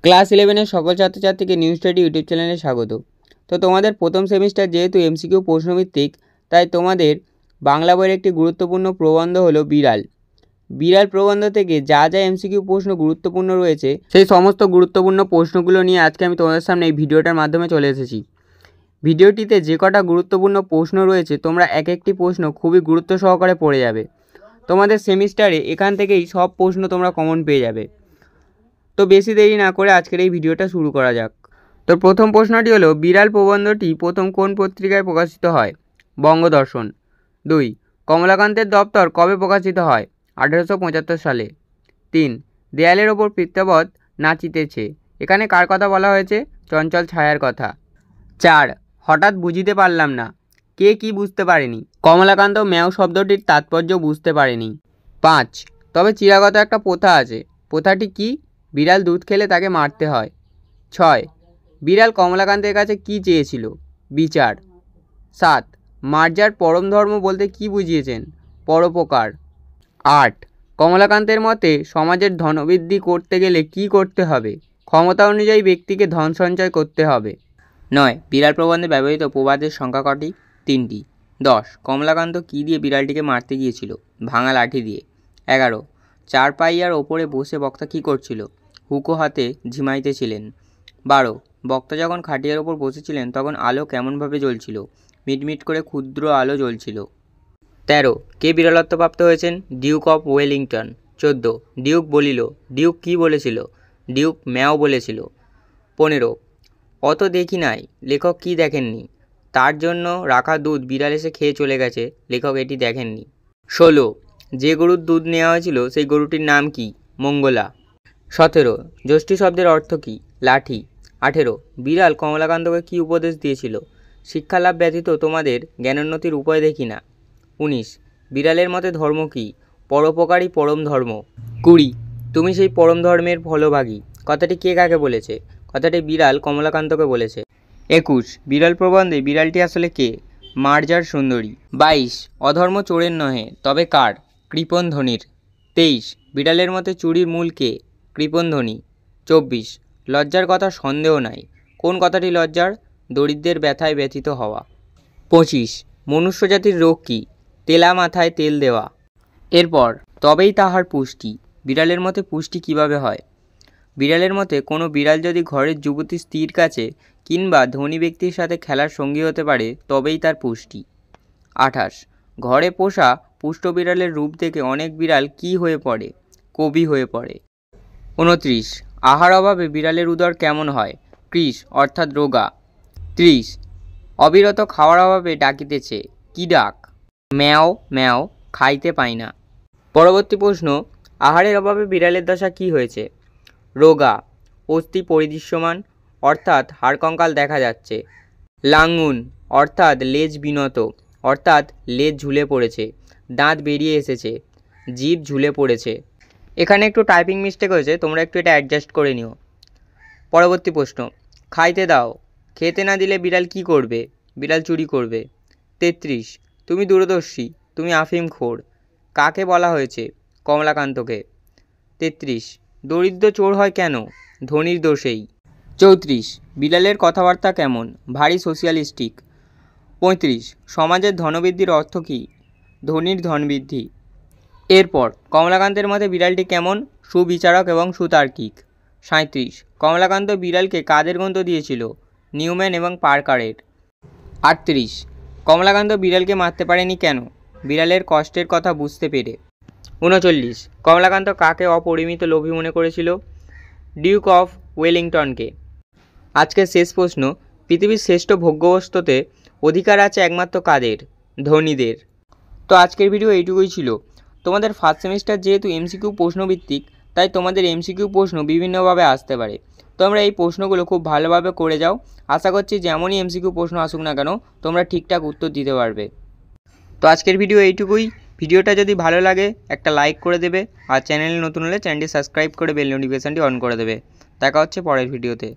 Class 11 সকল ছাত্রছাত্রীকে new study YouTube চ্যানেলে স্বাগত। তো তোমাদের প্রথম সেমিস্টার যেহেতু এমসিকিউ প্রশ্নভিত্তিক, তাই তোমাদের বাংলা বইয়ের একটি গুরুত্বপূর্ণ প্রবন্ধ হলো বিড়াল। বিড়াল প্রবন্ধ থেকে যা যা এমসিকিউ প্রশ্ন গুরুত্বপূর্ণ রয়েছে সেই সমস্ত গুরুত্বপূর্ণ প্রশ্নগুলো নিয়ে আজকে আমি তোমাদের সামনে এই ভিডিওটার মাধ্যমে চলে এসেছি। ভিডিওটিতে যে কটা গুরুত্বপূর্ণ প্রশ্ন রয়েছে তোমরা এক একটি প্রশ্ন খুবই গুরুত্ব সহকারে পড়ে যাবে। তোমাদের সেমিস্টারে এখান থেকেই সব প্রশ্ন তোমরা কমন পেয়ে যাবে। তো বেশি দেরি না করে আজকের এই ভিডিওটা শুরু করা যাক। তো প্রথম প্রশ্নটি হলো, বিড়াল প্রবন্ধটি প্রথম কোন পত্রিকায় প্রকাশিত হয়? বঙ্গদর্শন। 2. কমলাকান্তের দপ্তর কবে প্রকাশিত হয়? 1875 সালে। 3. দেয়ালের ওপর পিত্তবৎ নাচিতেছে, এখানে কার কথা বলা হয়েছে? চঞ্চল ছায়ার কথা। 4. হঠাৎ বুঝিতে পারলাম না, কে কি বুঝতে পারেনি? কমলাকান্ত ম্যাও শব্দটির তাৎপর্য বুঝতে পারেনি। 5. তবে চিরাগত একটা প্রথা আছে, প্রথাটি কি? বিড়াল দুধ খেলে তাকে মারতে হয়। 6. বিড়াল কমলাকান্তের কাছে কি চেয়েছিল? বিচার। 7. মার্জার পরম ধর্ম বলতে কি বুঝিয়েছেন? পরোপকার। 8. কমলাকান্তের মতে সমাজের ধনবৃদ্ধি করতে গেলে কি করতে হবে? ক্ষমতা অনুযায়ী ব্যক্তিকে ধন সঞ্চয় করতে হবে। 9. বিড়াল প্রবন্ধে ব্যবহৃত প্রবাদের সংখ্যা কটি? 3টি। 10. কমলাকান্ত কী দিয়ে বিড়ালটিকে মারতে গিয়েছিল? ভাঙা লাঠি দিয়ে। 11. চারপাইয়ার ওপরে বসে বক্তা কী করছিল? হুঁকো হাতে ঝিমাইতেছিলেন। 12. বক্তা যখন খাটিয়ার ওপর বসেছিলেন তখন আলো কেমনভাবে জ্বলছিল? মিটমিট করে ক্ষুদ্র আলো জ্বলছিল। 13. কে বিরলত্বপ্রাপ্ত হয়েছেন? Duke of Wellington. 14. ডিউক বলিল, ডিউক কী বলেছিল? ডিউক ম্যাও বলেছিল। 15. অত দেখি নাই, লেখক কি দেখেননি? তার জন্য রাখা দুধ বিড়াল এসে খেয়ে চলে গেছে, লেখক এটি দেখেননি। 16. যে গরুর দুধ নেওয়া হয়েছিল সেই গরুটির নাম কি? মঙ্গলা। 17. যষ্টি শব্দের অর্থ কী? লাঠি। 18. বিড়াল কমলাকান্তকে কী উপদেশ দিয়েছিল? শিক্ষালাভ ব্যতীত তোমাদের জ্ঞানোন্নতির উপায় দেখি না। 19. বিড়ালের মতে ধর্ম কী? পরোপকারই পরম ধর্ম। 20. তুমি সেই পরম ধর্মের ফলভাগী, কথাটি কে কাকে বলেছে? কথাটি বিড়াল কমলাকান্তকে বলেছে। 21. বিড়াল প্রবন্ধে বিড়ালটি আসলে কে? মার্জার সুন্দরী। 22. অধর্ম চোরের নহে, তবে কার? কৃপণ ধনীর। 23. বিড়ালের মতে চুরির মূল কে? কৃপণ ধনী। 24. লজ্জার কথা সন্দেহ নাই, কোন কথাটি লজ্জার? দরিদ্রের ব্যথায় ব্যথিত হওয়া। 25. মনুষ্য জাতির রোগ কী? তেলা মাথায় তেল দেওয়া। এরপর তবেই তাহার পুষ্টি, বিড়ালের মতে পুষ্টি কিভাবে হয়? বিড়ালের মতে কোনো বিড়াল যদি ঘরের যুবতী স্ত্রীর কাছে কিংবা ধনী ব্যক্তির সাথে খেলার সঙ্গী হতে পারে তবেই তার পুষ্টি। 28. ঘরে পোষা পুষ্ট বিড়ালের রূপ দেখে অনেক বিড়াল কি হয়ে পড়ে? কবি হয়ে পড়ে। 29. আহার অভাবে বিড়ালের উদর কেমন হয়? কৃশ অর্থাৎ রোগা। 30. অবিরত খাওয়ার অভাবে ডাকিতেছে, কি ডাক? ম্যাও ম্যাও, খাইতে পাই না। পরবর্তী প্রশ্ন, আহারের অভাবে বিড়ালের দশা কি হয়েছে? রোগা, অস্থি পরিদৃশ্যমান অর্থাৎ হাড়কঙ্কাল দেখা যাচ্ছে। লাঙ্গুন অর্থাৎ লেজ বিনত অর্থাৎ লেজ ঝুলে পড়েছে, দাঁত বেরিয়ে এসেছে, জিভ ঝুলে পড়েছে। এখানে একটু টাইপিং মিস্টেক হয়েছে, তোমরা একটু এটা অ্যাডজাস্ট করে নিও। পরবর্তী প্রশ্ন, খাইতে দাও, খেতে না দিলে বিড়াল কি করবে? বিড়াল চুরি করবে। 33. তুমি দূরদর্শী, তুমি আফিমখোর, কাকে বলা হয়েছে? কমলাকান্তকে। 33. দরিদ্র চোর হয় কেন? ধনীর দোষেই। 34. বিড়ালের কথাবার্তা কেমন? ভারী সোশিয়ালিস্টিক। 35. সমাজের ধনবৃদ্ধির অর্থ কী? ধনীর ধনবৃদ্ধি। এরপর কমলাকান্তের মতে বিড়ালটি কেমন? সুবিচারক এবং সুতার্কিক। 37. কমলাকান্ত বিড়ালকে কাদের গ্রন্থ দিয়েছিল? নিউম্যান এবং পার্কারের। 38. কমলাকান্ত বিড়ালকে মারতে পারেনি কেন? বিড়ালের কষ্টের কথা বুঝতে পেরে। 39. কমলাকান্ত কাকে অপরিমিত লোভী মনে করেছিল? ডিউক অফ ওয়েলিংটনকে। আজকের শেষ প্রশ্ন, পৃথিবীর শ্রেষ্ঠ ভোগ্যবস্তুতে অধিকার আছে একমাত্র কাদের? ধনীদের। তো আজকের ভিডিও এইটুকুই ছিল। তোমাদের ফার্স্ট সেমিস্টার যেহেতু এমসিকিউ প্রশ্নভিত্তিক, তাই তোমাদের এমসিকিউ প্রশ্ন বিভিন্নভাবে আসতে পারে। তোমরা এই প্রশ্নগুলো খুব ভালোভাবে করে যাও, আশা করছি যেমনই এমসিকিউ প্রশ্ন আসুক না কেন তোমরা ঠিকঠাক উত্তর দিতে পারবে। তো আজকের ভিডিও এইটুকুই। ভিডিওটা যদি ভালো লাগে একটা লাইক করে দেবে, আর চ্যানেলে নতুন হলে চ্যানেলটি সাবস্ক্রাইব করে বেল নোটিফিকেশানটি অন করে দেবে। দেখা হচ্ছে পরের ভিডিওতে।